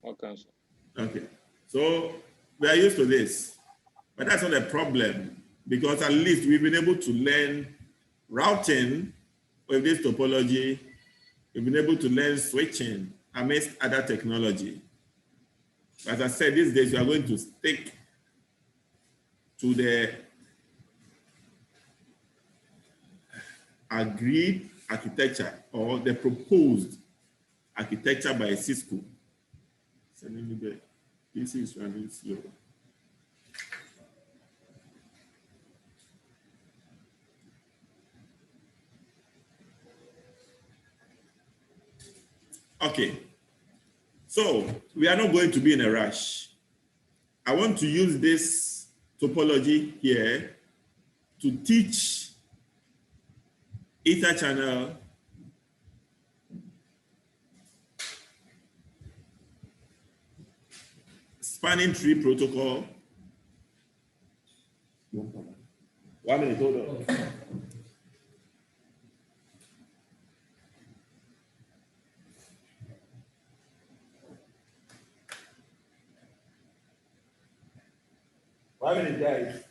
Okay, sir. Okay. So we are used to this, but that's not a problem because at least we've been able to learn routing with this topology. We've been able to learn switching amidst other technology. As I said, these days we are going to stick to the agreed architecture or the proposed architecture by Cisco. Sending me the PC is running slow. Okay, so we are not going to be in a rush. I want to use this topology here to teach Etherchannel spanning tree protocol. 1 minute, hold on. One minute, guys.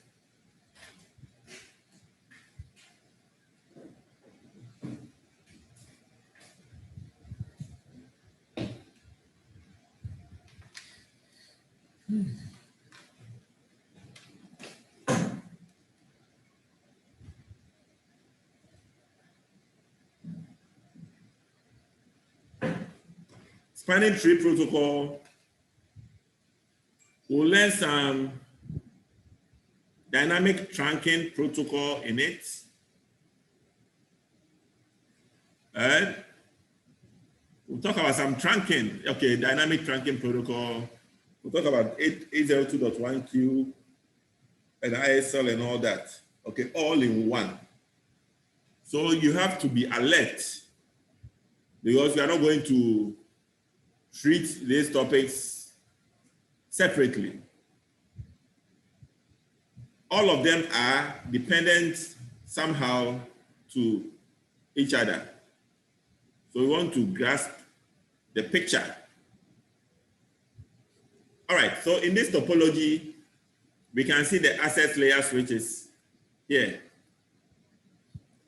Spanning tree protocol, we'll learn some dynamic trunking protocol in it. And we'll talk about some trunking. Okay, dynamic trunking protocol. We'll talk about 802.1q and ISL and all that. Okay, all in one. So you have to be alert because we are not going to treat these topics separately. All of them are dependent somehow to each other. So we want to grasp the picture. All right, so in this topology, we can see the access layer switches here.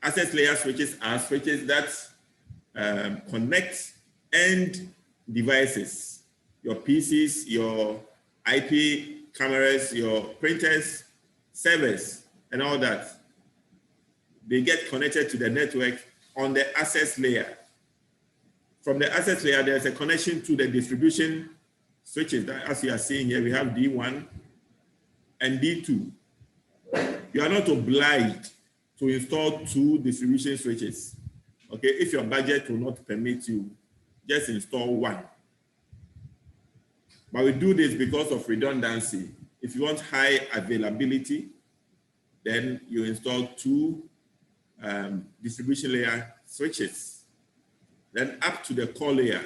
Access layer switches are switches that connect end devices, your PCs, your IP cameras, your printers, servers, and all that. They get connected to the network on the access layer. From the access layer, there's a connection to the distribution switches. That, as you are seeing here, we have D1 and D2. You are not obliged to install 2 distribution switches. Okay, if your budget will not permit you, just install 1. But we do this because of redundancy. If you want high availability, then you install 2 distribution layer switches. Then up to the core layer.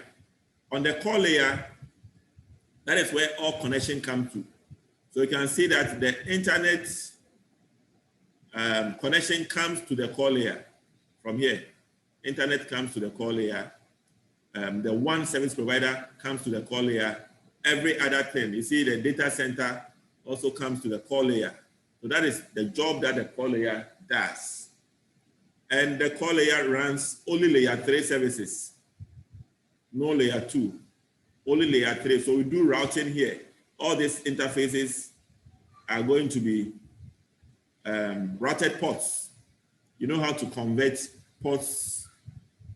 On the core layer, that is where all connection comes to. So you can see that the internet connection comes to the core layer from here. Internet comes to the core layer. The one service provider comes to the core layer. Every other thing, you see the data center also comes to the core layer. So that is the job that the core layer does. And the core layer runs only layer 3 services, no layer 2, only layer 3. So we do routing here. All these interfaces are going to be routed ports. You know how to convert ports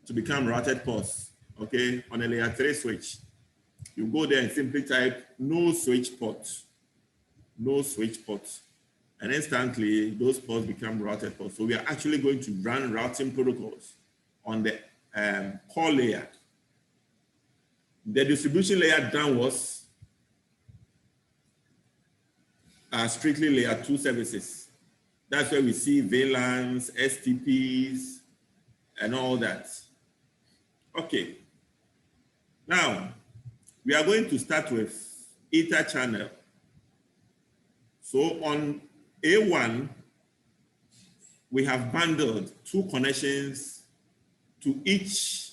to become routed ports, okay? On a layer 3 switch, you go there and simply type no switch port, no switch port. And instantly, those ports become routed ports. So we are actually going to run routing protocols on the core layer. The distribution layer downwards are strictly layer 2 services. That's where we see VLANs, STPs, and all that. Okay. Now, we are going to start with Etherchannel. So on A1, we have bundled 2 connections to each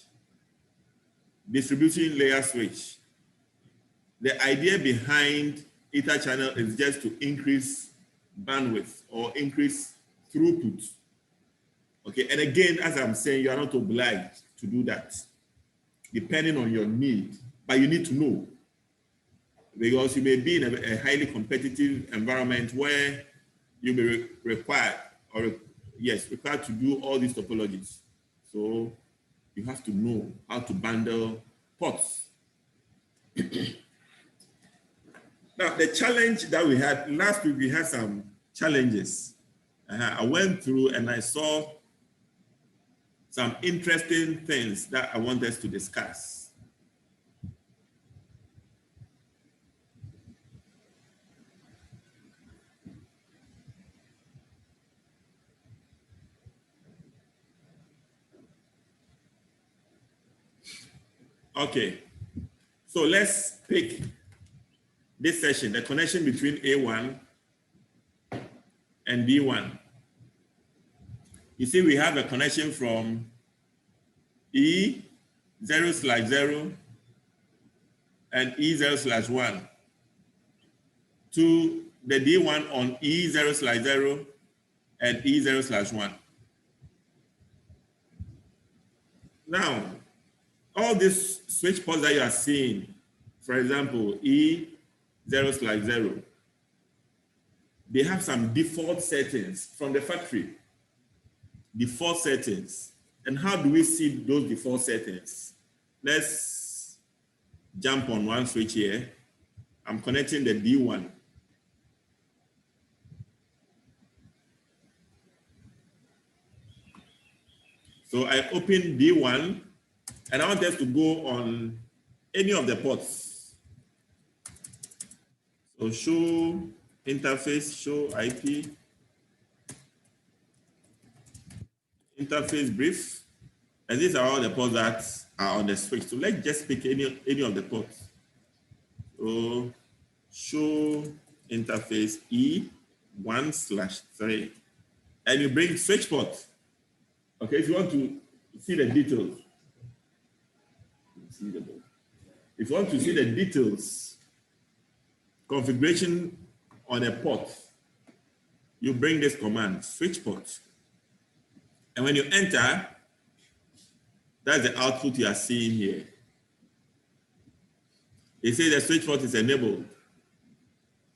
distribution layer switch. the idea behind Etherchannel is just to increase bandwidth or increase throughput. Okay, and again, as I'm saying, you are not obliged to do that, depending on your need, but you need to know, because you may be in a highly competitive environment where you may required to do all these topologies. So you have to know how to bundle ports. Now, the challenge that we had last week, we had some challenges. I went through and I saw some interesting things that I want us to discuss. Okay, so let's pick this session, the connection between A1 and B1. You see, we have a connection from E0/0 and E0/1 to the D1 on E0/0 and E0/1. Now, all these switch ports that you are seeing, for example, E0/0, they have some default settings from the factory. Default settings. And how do we see those default settings? Let's jump on one switch here. I'm connecting the D1. So I open D1 and I want us to go on any of the ports. So show interface, show IP, interface brief, and these are all the ports that are on the switch. So let's just pick any of the ports. So show interface E1/3, and you bring switch port. Okay, if you want to see the details, if you want to see the details, configuration on a port, you bring this command, switch port. And when you enter, that's the output you are seeing here. It says the switch port is enabled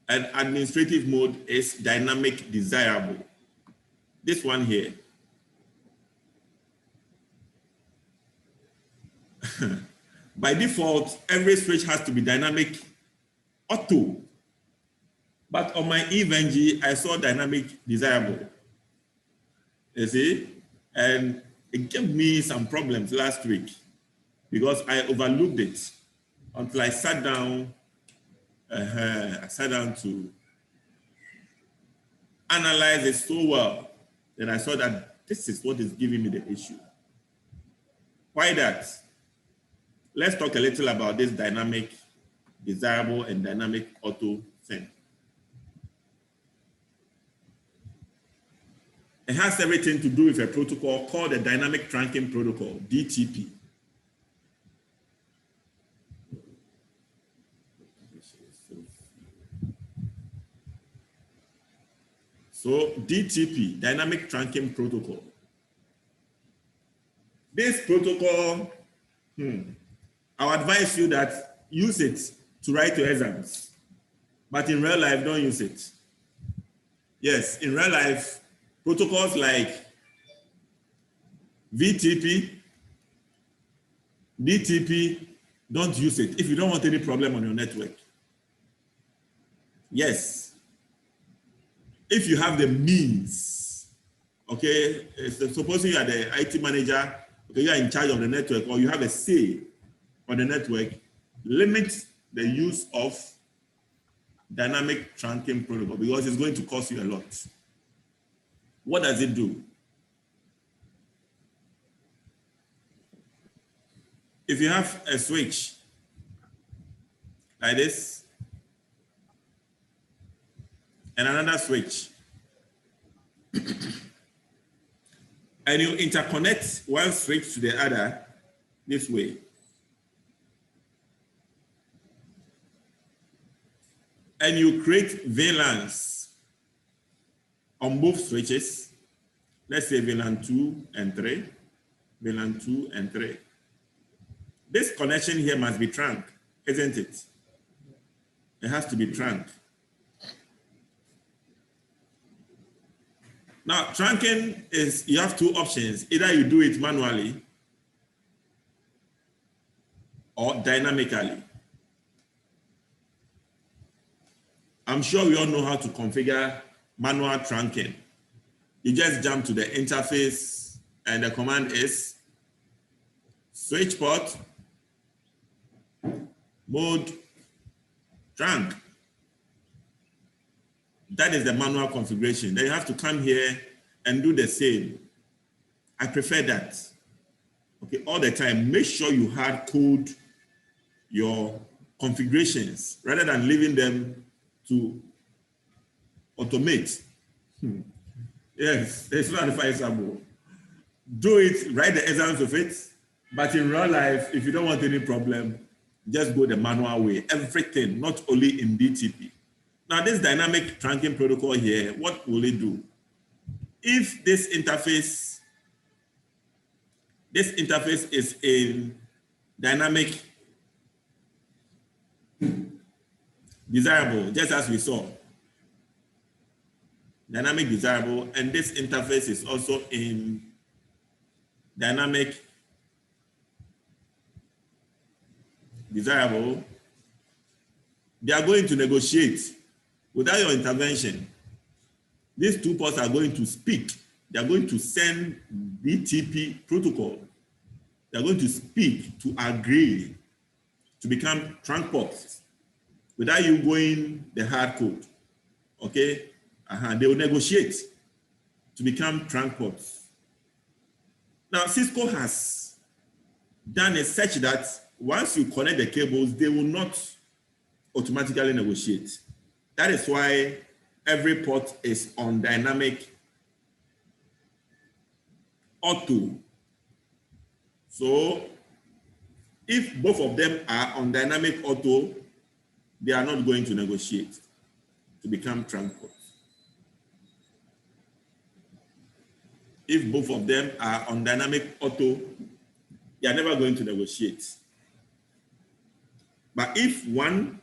and administrative mode is dynamic desirable. This one here. By default, every switch has to be dynamic auto. But on my EVNG, I saw dynamic desirable. You see? And it gave me some problems last week because I overlooked it until I sat down. I sat down to analyze it so well. Then I saw that this is what is giving me the issue. Why that? Let's talk a little about this dynamic desirable and dynamic auto thing. It has everything to do with a protocol called the Dynamic Trunking Protocol, DTP. So DTP, Dynamic Trunking Protocol. This protocol, I would advise you that use it to write your exams, but in real life, don't use it. Yes, in real life, protocols like VTP, DTP, don't use it if you don't want any problem on your network. Yes. If you have the means, okay, supposing you are the IT manager, okay, you are in charge of the network, or you have a say on the network, limit the use of dynamic trunking protocol because it's going to cost you a lot. What does it do? If you have a switch like this and another switch, and you interconnect one switch to the other this way, and you create VLANs on both switches, let's say VLAN 2 and 3, VLAN 2 and 3. This connection here must be trunk, isn't it? It has to be trunk. Now, trunking is, you have two options. Either you do it manually or dynamically. I'm sure we all know how to configure manual trunking. You just jump to the interface and the command is switch port mode trunk. That is the manual configuration. Then you have to come here and do the same. I prefer that. Okay, all the time, make sure you hard code your configurations rather than leaving them to automate. Yes, it's not advisable. Do it, write the exams of it, but in real life, if you don't want any problem, just go the manual way. Everything, not only in BTP. Now, this dynamic trunking protocol here, what will it do? If this interface is in dynamic desirable, just as we saw, dynamic desirable, and this interface is also in dynamic desirable, they are going to negotiate. Without your intervention, these two ports are going to speak. They are going to send BTP protocol. They are going to speak to agree to become trunk ports without you going the hard code. Okay? They will negotiate to become trunk ports. Now, Cisco has done it such that once you connect the cables, they will not automatically negotiate. That is why every port is on dynamic auto. So if both of them are on dynamic auto, they are not going to negotiate to become trunk ports. If both of them are on dynamic auto, they are never going to negotiate. But if one,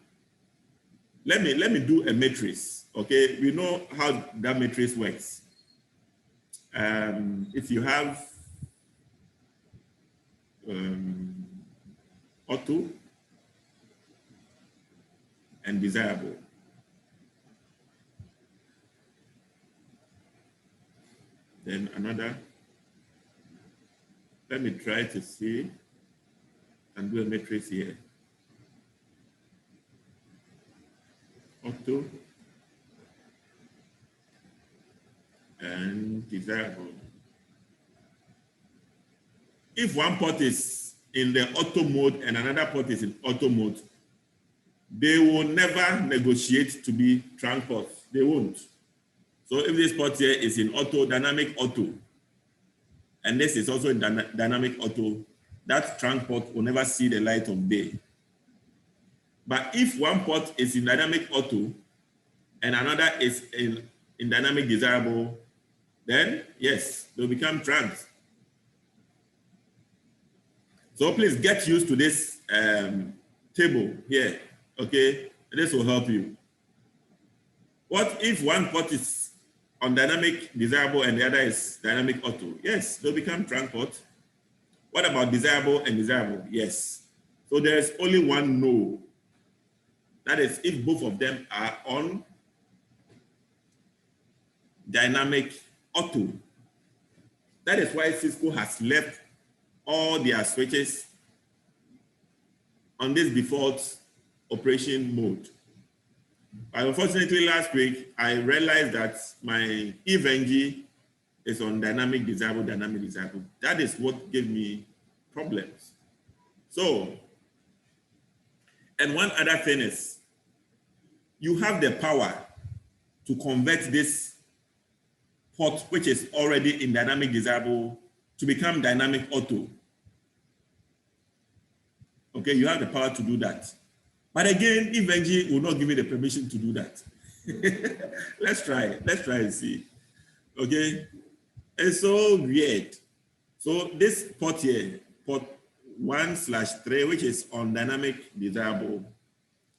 let me do a matrix, okay? We know how that matrix works. If you have auto and desirable, then another, let me try to see and do a matrix here. Auto and desirable. If one port is in the auto mode and another port is in auto mode, they will never negotiate to be trunk ports. They won't. So if this port here is in auto, dynamic auto, and this is also in dynamic auto, that trunk port will never see the light of day. But if one port is in dynamic auto and another is in dynamic desirable, then yes, they'll become trunks. So please get used to this table here, okay? This will help you. What if one port is on dynamic desirable and the other is dynamic auto? Yes, they'll become trunk port. What about desirable and desirable? Yes. So there's only one no. That is if both of them are on dynamic auto. That is why Cisco has left all their switches on this default operation mode. But unfortunately, last week, I realized that my EVNG is on dynamic desirable. That is what gave me problems. So, and one other thing is, you have the power to convert this port, which is already in dynamic desirable, to become dynamic auto. Okay, you have the power to do that. But again, EVNG will not give me the permission to do that. Let's try and see. Okay, it's so weird. So this port here, port 1/3, which is on dynamic desirable,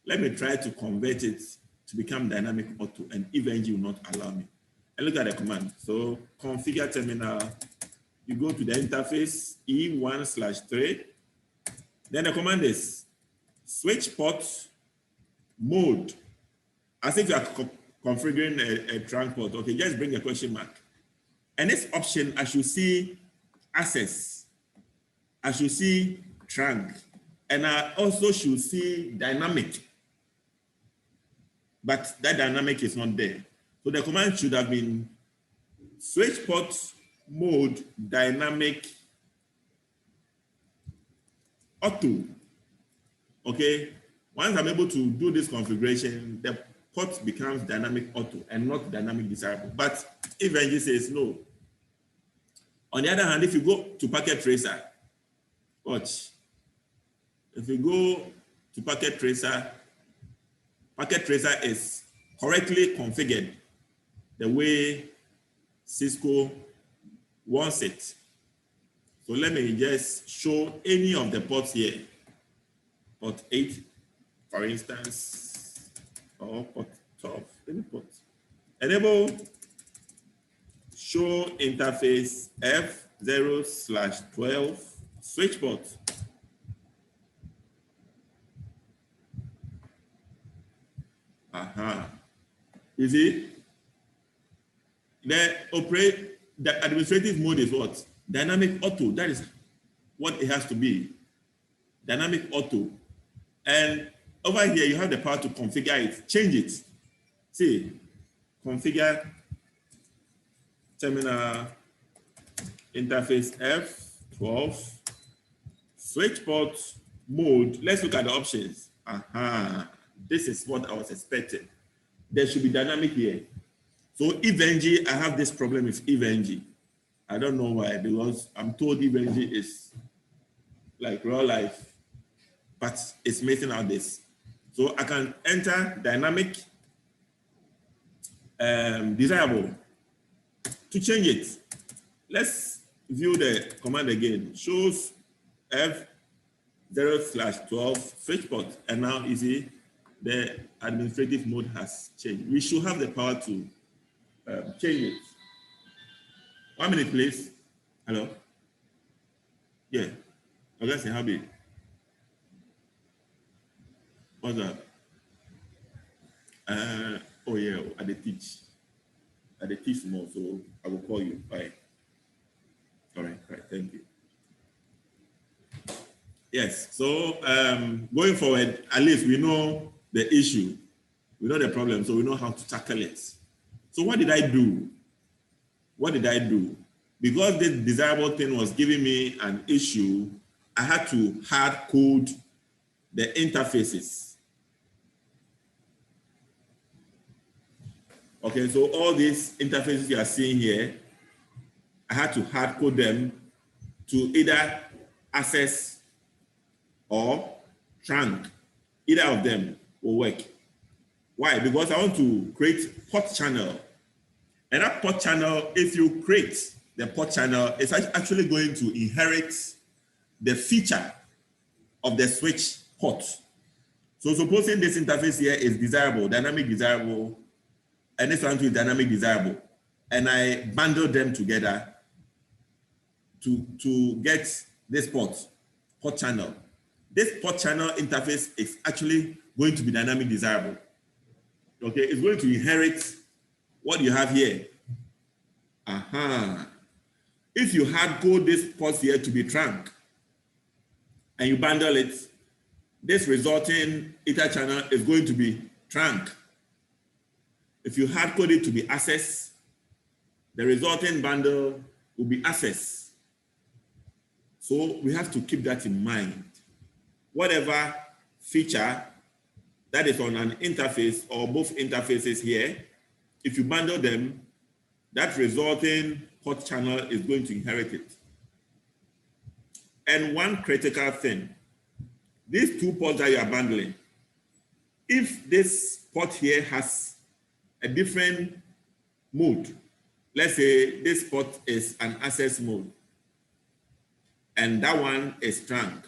let me try to convert it to become dynamic auto, and EVNG will not allow me. And look at the command. So configure terminal, you go to the interface E1/3, then the command is switch port mode, as if you are configuring a trunk port. Okay, just bring a question mark. And this option, I should see access, I should see trunk, and I also should see dynamic. But that dynamic is not there. So the command should have been switch port mode dynamic auto. Okay, once I'm able to do this configuration, the port becomes dynamic auto and not dynamic desirable. But EVNG says no. On the other hand, if you go to packet tracer, watch. If you go to packet tracer is correctly configured the way Cisco wants it. So let me just show any of the ports here. Port 8, for instance, or port 12, any port. Enable show interface F0/12 switch port. You see, the administrative mode is what? Dynamic auto. That is what it has to be. Dynamic auto. And over here, you have the power to configure it, change it. See, configure terminal interface F12 switch port mode. Let's look at the options. This is what I was expecting. There should be dynamic here. So EVNG, I have this problem with EVNG. I don't know why, because I'm told EVNG is like real life, but it's missing out this. So I can enter dynamic desirable to change it. Let's view the command again. Shows F0/12 switch port, and now you see the administrative mode has changed. We should have the power to change it. 1 minute, please. Hello? Yeah. Okay, say how big? What's that? Oh yeah, I teach more, so I will call you. Bye. All right, thank you. Yes, so going forward, at least we know the issue, we know the problem, so we know how to tackle it. So what did I do? Because this desirable thing was giving me an issue, I had to hard code the interfaces. Okay, so all these interfaces you are seeing here, I had to hard code them to either access or trunk. Either of them will work. Why? Because I want to create port channel. And that port channel, if you create the port channel, it's actually going to inherit the feature of the switch port. So supposing this interface here is desirable, dynamic desirable, and this one too is dynamic desirable, and I bundle them together to get this port channel. This port channel interface is actually going to be dynamic desirable. Okay, it's going to inherit what you have here. If you hard code this port here to be trunk and you bundle it, this resulting Etherchannel is going to be trunk. If you hard code it to be access, the resulting bundle will be access. So we have to keep that in mind. Whatever feature that is on an interface or both interfaces here, if you bundle them, that resulting port channel is going to inherit it. And one critical thing, these two ports that you are bundling, if this port here has a different mode, let's say this port is an access mode, and that one is trunk,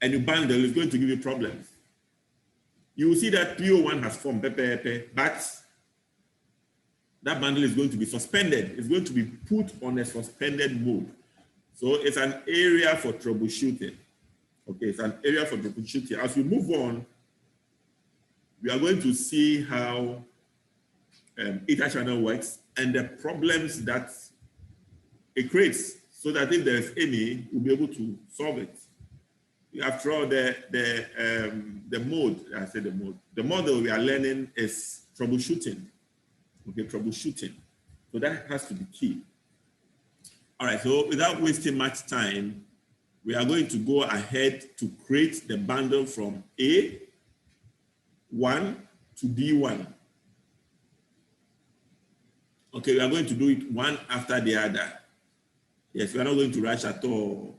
and you bundle, it's going to give you problems. You will see that PO1 has formed, but that bundle is going to be suspended. It's going to be put on a suspended mode. So it's an area for troubleshooting. Okay, it's an area for troubleshooting. As we move on, we are going to see how Etherchannel works and the problems that it creates, so that if there's any, we'll be able to solve it. After all, the mode, I said the mode. The model we are learning is troubleshooting. Okay, troubleshooting. So that has to be key. All right, so without wasting much time, we are going to go ahead to create the bundle from A1 to D1. Okay, we are going to do it one after the other. Yes, we are not going to rush at all.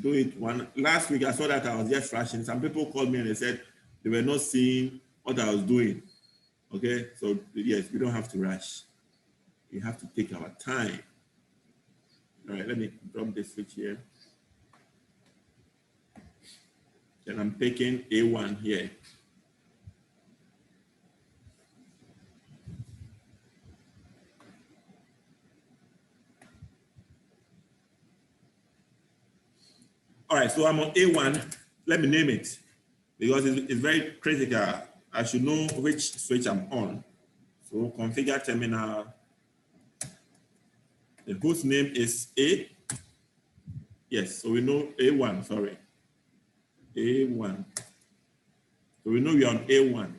Do it one. Last week, I saw that I was just rushing. Some people called me and they said they were not seeing what I was doing. Okay, so yes, we don't have to rush. We have to take our time. All right, let me drop the switch here. Then I'm picking A1 here. All right, so I'm on A1. Let me name it because it's very critical. I should know which switch I'm on. So configure terminal. The host name is A. Yes, so we know A1, sorry. A1. So we know we are on A1.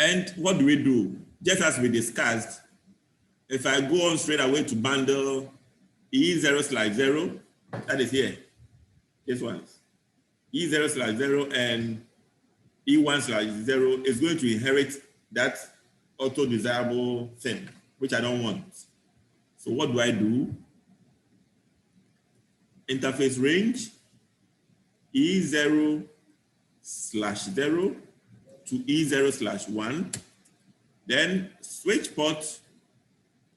And what do we do? Just as we discussed, if I go on straight away to bundle E0/0, that is here, this one, E0/0 and E1/0 is going to inherit that auto desirable thing, which I don't want. So what do I do? Interface range E0/0 to E0/1, then switch port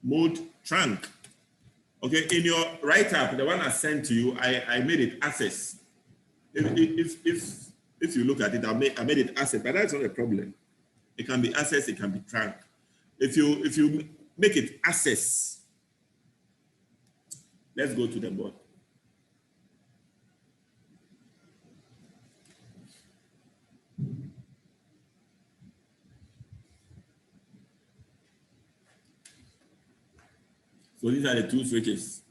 mode trunk. Okay, in your write-up, the one I sent to you, I made it access. If you look at it, I made it access, but that's not a problem. It can be access, it can be trunk. If you make it access, let's go to the board. So these are the two switches,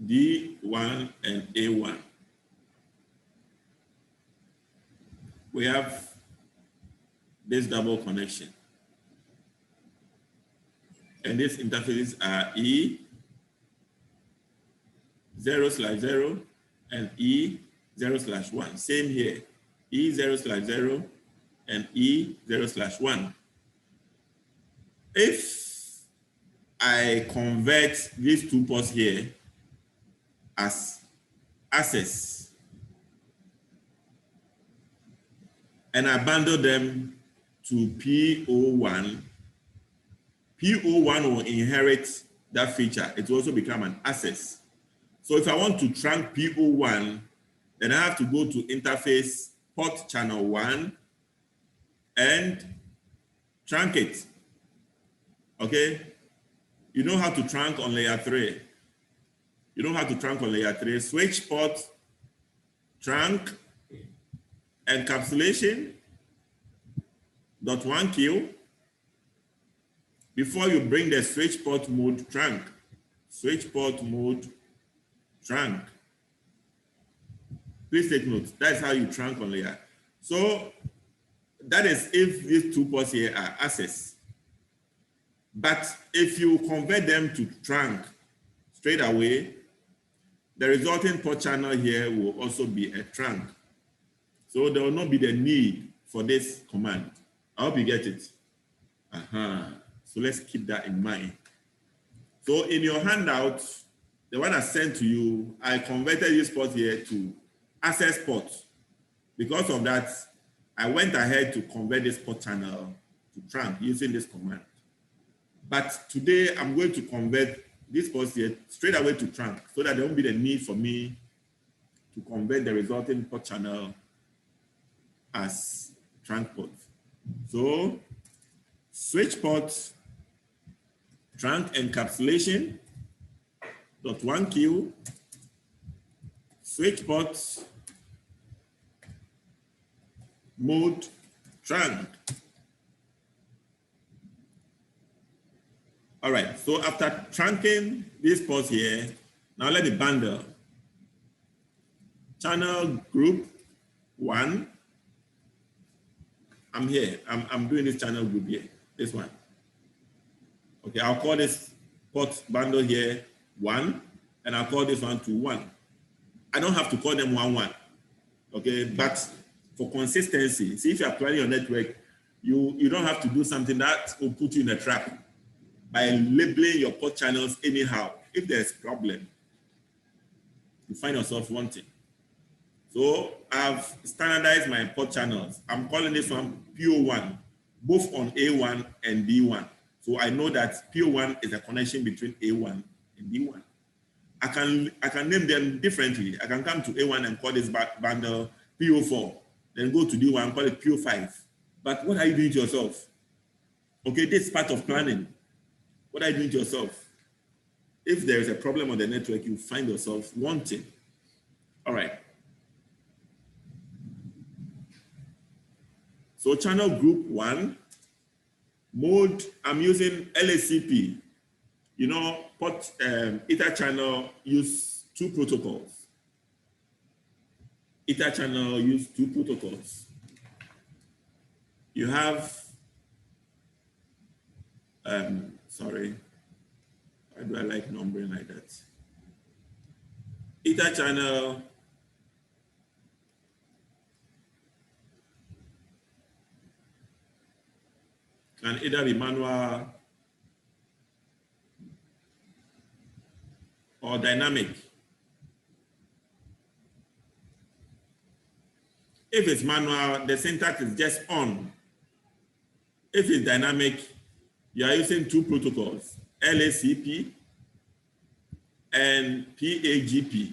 D1 and A1. We have this double connection. And these interfaces are E0/0 and E0/1. Same here, E0/0 and E0/1. If I convert these two ports here as access and I bundle them to PO1, PO1 will inherit that feature. It will also become an access. So if I want to trunk PO1, then I have to go to interface port channel 1 and trunk it. Okay? You know how to trunk on layer 3. You know how to trunk on layer 3. Switch port, trunk, encapsulation, .1Q. Before you bring the switch port mode trunk. Switch port mode trunk. Please take note. That's how you trunk on layer. So that is if these two ports here are access. But if you convert them to trunk straight away, the resulting port channel here will also be a trunk. So there will not be the need for this command. I hope you get it. So let's keep that in mind. So in your handout, the one I sent to you, I converted this port here to access port. Because of that, I went ahead to convert this port channel to trunk using this command. But today I'm going to convert this port here straight away to trunk so that there won't be the need for me to convert the resulting port channel as trunk port. So switch port trunk encapsulation .1Q switch port mode trunk. All right, so after trunking this port here, now let me bundle. Channel group 1. I'm here. I'm doing this channel group here. This one. Okay, I'll call this port bundle here 1, and I'll call this one 2 1. I don't have to call them 1 1. Okay, but for consistency, see if you are planning your network, you don't have to do something that will put you in a trap by labeling your port channels anyhow. If there's a problem, you find yourself wanting. So I've standardized my port channels. I'm calling this one PO1, both on A1 and B1. So I know that PO1 is a connection between A1 and B1. I can name them differently. I can come to A1 and call this bundle PO4, then go to D1 and call it PO5. But what are you doing to yourself? Okay, this is part of planning. What are you doing to yourself? If there is a problem on the network, you find yourself wanting. All right. So channel group 1, mode, I'm using LACP. You know, port Etherchannel use 2 protocols. Etherchannel use 2 protocols. You have, sorry, why do I like numbering like that? Etherchannel can either be manual or dynamic. If it's manual, the syntax is just on. If it's dynamic, you are using 2 protocols, LACP and PAGP.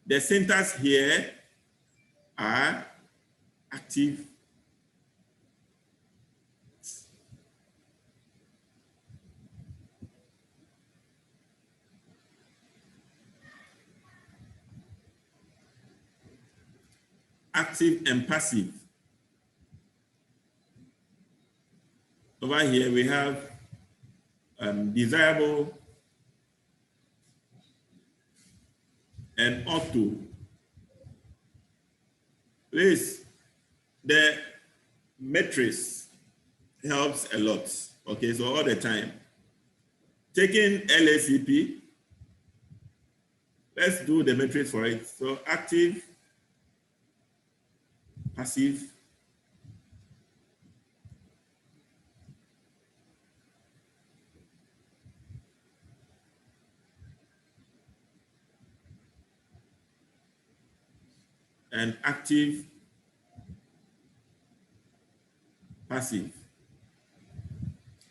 The syntax here are active, active and passive. Over here we have desirable and auto. Please, the matrix helps a lot. Okay, so all the time. Taking LACP, let's do the matrix for it. So active, passive, and active, passive.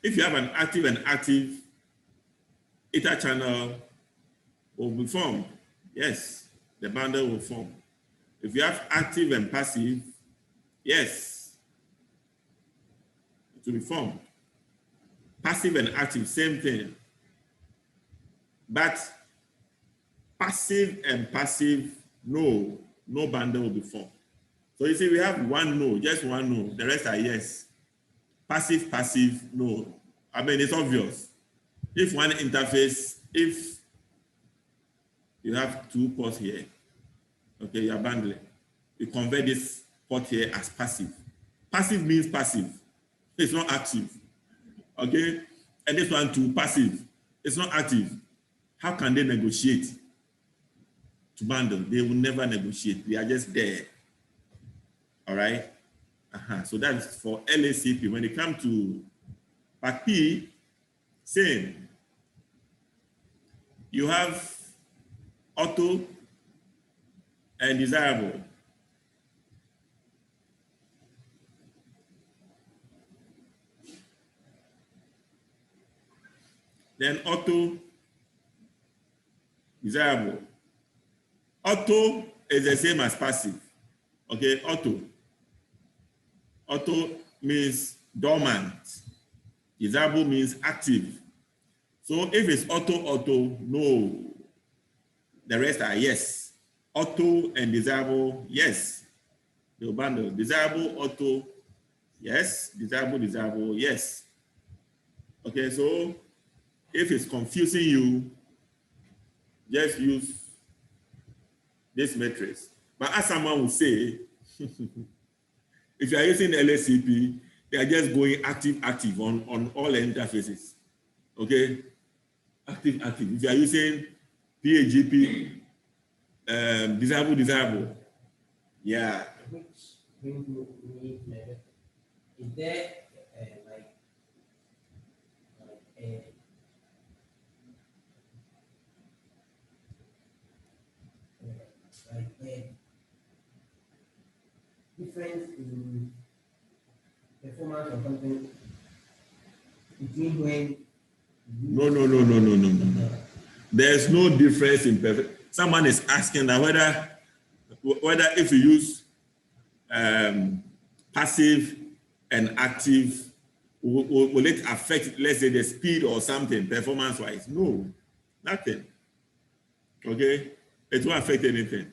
If you have an active and active, Etherchannel will be formed. Yes, the bundle will form. If you have active and passive, yes, it will be formed. Passive and active, same thing. But passive and passive, no bundle will be formed. So you see, we have one no, just one no. The rest are yes. Passive, passive, no. I mean, it's obvious. If one interface, if you have 2 ports here, okay, you are bundling. You convert this port here as passive. Passive means passive. It's not active. Okay? And this one too, passive. It's not active. How can they negotiate to bundle? They will never negotiate. They are just there. All right? So that's for LACP. When it comes to part P, same. You have auto and desirable. Then auto, desirable. Auto is the same as passive. Okay, auto. Auto means dormant. Desirable means active. So if it's auto, no. The rest are yes. Auto and desirable, yes. They will bundle. Desirable, auto, yes. Desirable, yes. Okay, so if it's confusing you, just use this matrix. But as someone will say, if you are using LACP, they are just going active on all interfaces. Okay? Active. If you are using PAGP, desirable. Yeah. Which brings me is there a difference in performance or something between when No. There's no difference in perfect. Someone is asking that whether if you use passive and active, will it affect, let's say, the speed or something performance-wise? No, nothing. Okay, it won't affect anything.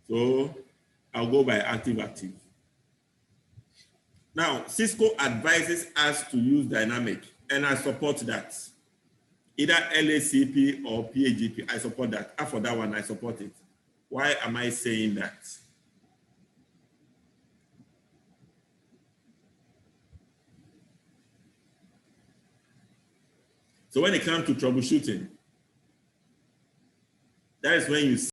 So I'll go by active. Now, Cisco advises us to use dynamic, and I support that. Either LACP or PAGP, I support that. For that one, I support it. Why am I saying that? So when it comes to troubleshooting, that is when you